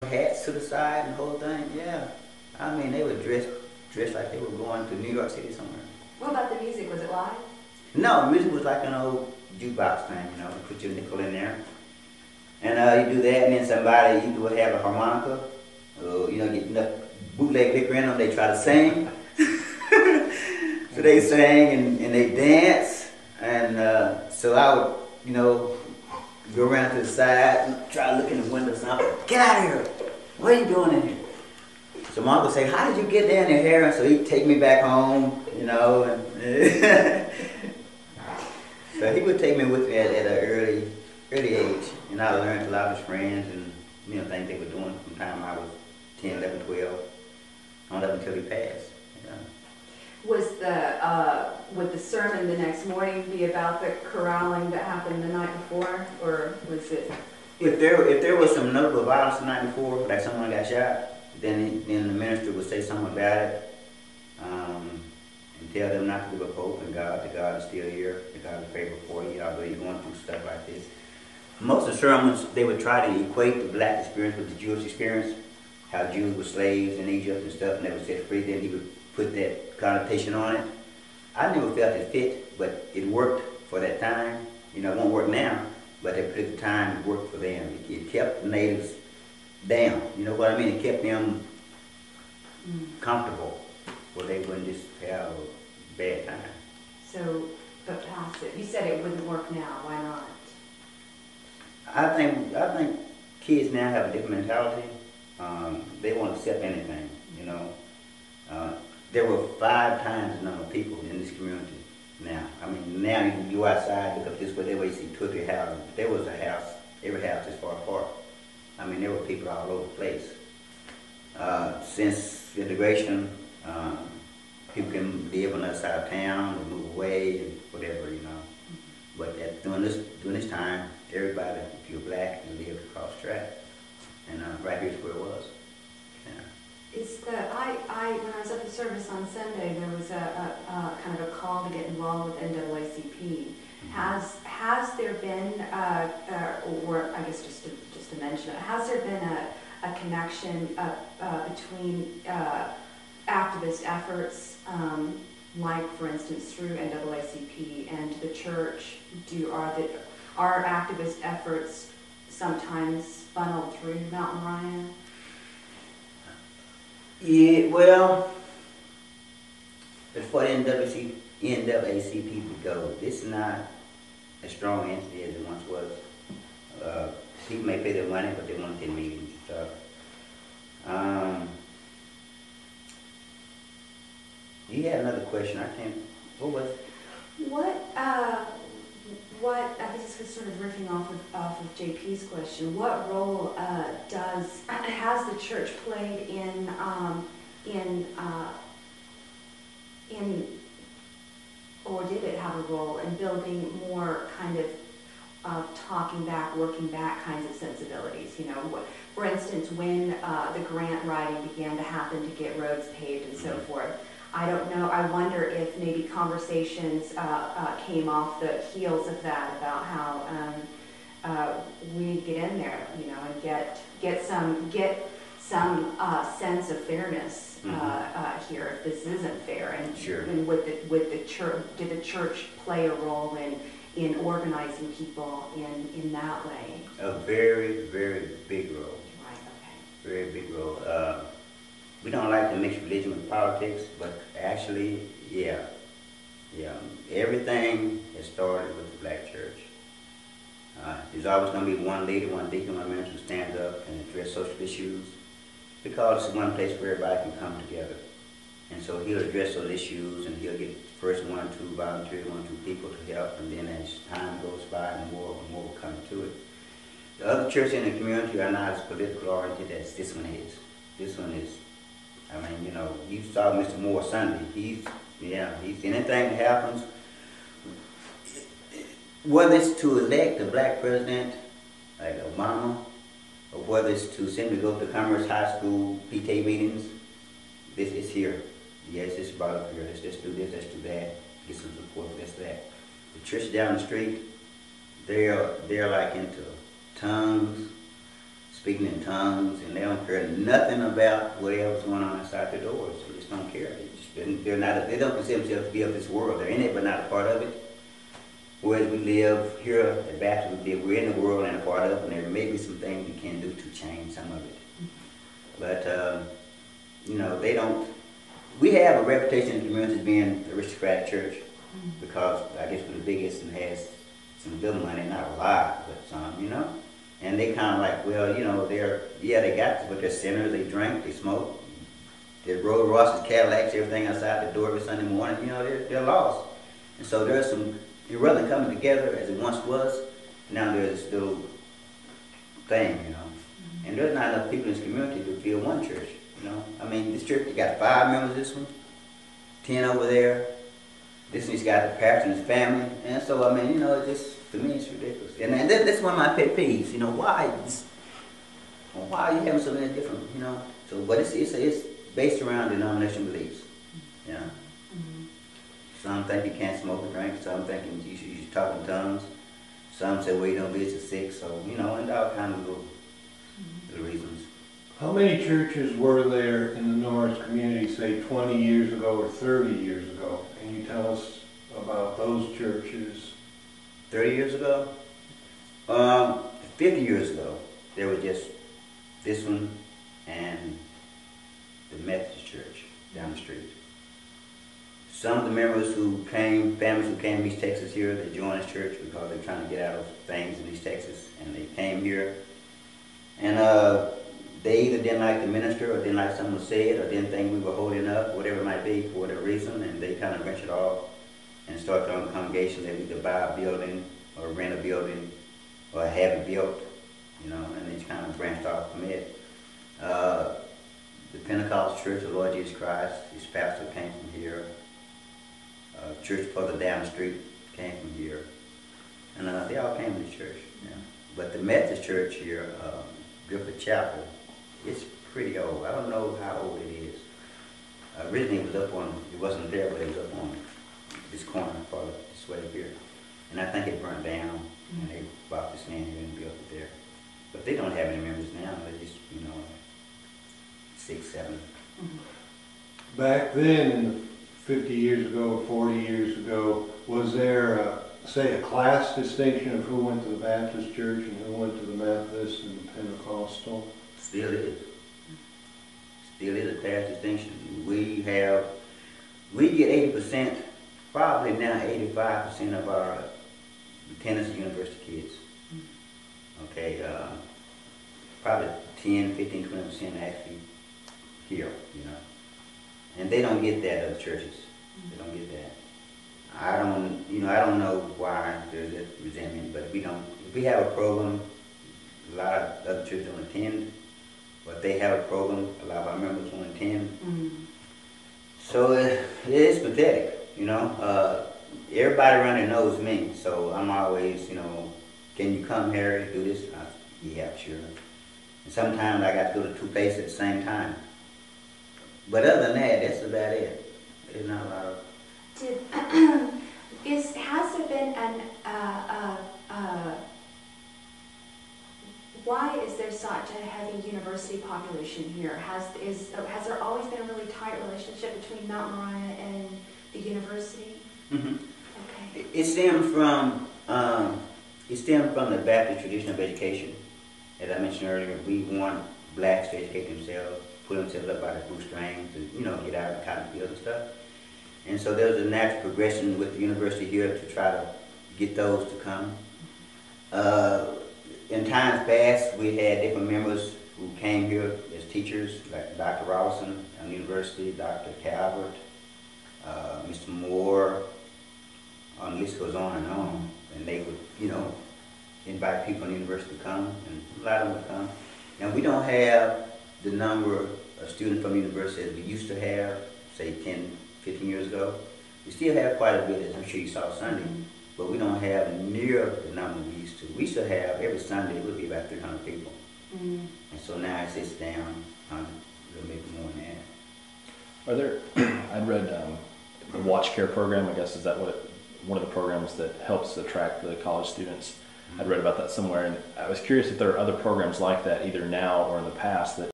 hats to the side and the whole thing. Yeah, I mean they were dressed like they were going to New York City somewhere. What about the music? Was it live? No, the music was like an old jukebox thing. You know, you put your nickel in there, and you do that, and then somebody you would have a harmonica. You know, get enough bootleg liquor in them. They try to sing. So they sang and they dance, and so I would, you know, go around to the side and try to look in the window. And I'm like, get out of here! What are you doing in here? So my uncle would say, how did you get down here? And so he'd take me back home, you know. And so he would take me with me at an early age, and I learned a lot of his friends and things they were doing from the time I was 10, 11, 12, on up until he passed. You know. Would the sermon the next morning be about the corralling that happened the night before, or was it? If there was some notable violence the night before, like someone got shot, then the minister would say something about it, and tell them not to give up hope in God. That God is still here. That God is favorable for you, although you're going through stuff like this. Most of the sermons they would try to equate the black experience with the Jewish experience, how Jews were slaves in Egypt and stuff, and they were set free. Then he would put that connotation on it. I never felt it fit, but it worked for that time. You know, it won't work now, but at the time it worked for them. It kept the natives down. You know what I mean? It kept them comfortable, where they wouldn't just have a bad time. So, but past it, you said it wouldn't work now. Why not? I think kids now have a different mentality. They won't accept anything. You know. There were 5 times the number of people in this community now. I mean, now you can go outside, look up this way, there way you see 2 or 3 houses. There was a house, every house is far apart. I mean, there were people all over the place. Since integration, people can live on the other side of town or move away and whatever, you know. But during this time, everybody, if you're black, you lived across the track. And right here's where it was. Yeah. When I was at the service on Sunday, there was a kind of a call to get involved with NAACP. Has there been, or I guess just to mention it, has there been a connection between activist efforts, like for instance through NAACP and the church? Are activist efforts sometimes funneled through Mt.Moriah? Yeah, well, as far as NAACP would go, this is not a strong entity as it once was. People may pay their money, but they want to attend meetings and stuff. You had another question. I can't. What was it? What I guess this was sort of riffing off of JP's question. What role has the church played in or did it have a role in building more kind of talking back, working back kinds of sensibilities? You know, for instance, when the grant writing began to happen to get roads paved and so forth. I don't know. I wonder if maybe conversations came off the heels of that about how we need to get in there, you know, and get some sense of fairness here if this isn't fair. And, sure. And with the church, did the church play a role in organizing people in that way? A very, very big role. Right. Okay. Very big role. We don't like to mix religion with politics, but actually, yeah. Everything has started with the black church. There's always going to be one leader, one deacon, one minister who stands up and address social issues, because it's one place where everybody can come together. And so he'll address those issues, and he'll get first 1 or 2 volunteers, 1 or 2 people to help, and then as time goes by, more will come to it. The other churches in the community are not as political oriented as this one is. This one is. I mean, you know, you saw Mr. Moore Sunday. He's anything that happens, whether it's to elect a black president like Obama, or whether it's to simply go to Commerce High School PTA meetings, this is here. Yes, it's brought up here. Let's do this, let's do that. Get some support for this, that. The church down the street, they're like into tongues, speaking in tongues, and they don't care nothing about whatever's going on outside the doors. They just don't care. They don't consider themselves to be of this world. They're in it, but not a part of it. Whereas we live here at Baptist, we're in the world and a part of it, and there may be some things we can do to change some of it. But, you know, they don't. We have a reputation in the community as being an aristocratic church because I guess we're the biggest and has some good money, not a lot, but some, you know. And they kind of like, well, you know, they got, but they're sinners, they drink, they smoke, they roll Ross's, Cadillacs, everything outside the door every Sunday morning, you know, they're lost. And so there's some, it wasn't coming together as it once was. Now there's this little thing, you know. And there's not enough people in this community to fill one church, you know. I mean, this church, you got 5 members, this one, 10 over there. This one's got the pastor and his family. And so, I mean, you know, it just, to me, it's ridiculous. And that's one of my pet peeves, you know, why are you having so many different, you know. So, but it's based around denominational beliefs, you know. Some think you can't smoke or drink, some think you should talk in tongues. Some say, well, you don't visit sick, so, you know, and all kinds of little reasons. How many churches were there in the Norris community, say 20 years ago or 30 years ago? Can you tell us about those churches? 30 years ago? 50 years ago, there was just this one and the Methodist church down the street. Some of the members who came, families who came from East Texas here, they joined this church because they're trying to get out of things in East Texas, and they came here. And they either didn't like the minister or didn't like someone said or didn't think we were holy enough, whatever it might be, for whatever reason, and they kind of ventured off and started their own congregation. They would either buy a building or rent a building or have it built, you know, and they kind of branched off from it. The Pentecostal Church of the Lord Jesus Christ, his pastor came from here. Church further down the street came from here. And they all came to the church, yeah. But the Methodist church here, Griffith Chapel, it's pretty old. I don't know how old it is. Originally it was up on, it wasn't there, but it was up on this corner, part of this way up here. And I think it burnt down, and they bought this land here and built it there. But they don't have any members now. They're just, you know, 6, 7. Back then, in the 50 years ago or 40 years ago, was there, say, a class distinction of who went to the Baptist church and who went to the Methodist and the Pentecostal? Still is. Still is a class distinction. We get 80%, probably now 85% of our attendance at university kids. Okay, probably 10, 15, 20% actually here, you know. And they don't get that at other churches. They don't get that. I don't know why there's that resentment, but if we have a program, a lot of other churches don't attend, but they have a program, a lot of our members won't attend. So it is pathetic, you know. Everybody around here knows me, so I'm always, you know, can you come here and do this? Yeah, sure. And sometimes I got to go to 2 places at the same time. But other than that, that's about it. There's not a lot of... Has there been why is there such a heavy university population here? Has there always been a really tight relationship between Mt.Moriah and the university? Okay. It stemmed from the Baptist tradition of education. As I mentioned earlier, we want blacks to educate themselves, put themselves up by the bootstrings, to, you know, get out of the cotton fields and stuff. And so there was a natural progression with the university here to try to get those to come. In times past, we had different members who came here as teachers, like Dr. Robinson at the university, Dr. Talbert, Mr. Moore, the list goes on. And they would, you know, invite people in the university to come, and a lot of them would come. Now, we don't have the number of students from the university as we used to have, say 10, 15 years ago. We still have quite a bit, as I'm sure you saw Sunday, but we don't have near the number we used to. We used to have, every Sunday, it would be about 300 people. And so now it's down a little bit more than that. Are there, I'd read the Watch Care program, I guess, is that one of the programs that helps attract the college students? I'd read about that somewhere, and I was curious if there are other programs like that, either now or in the past, that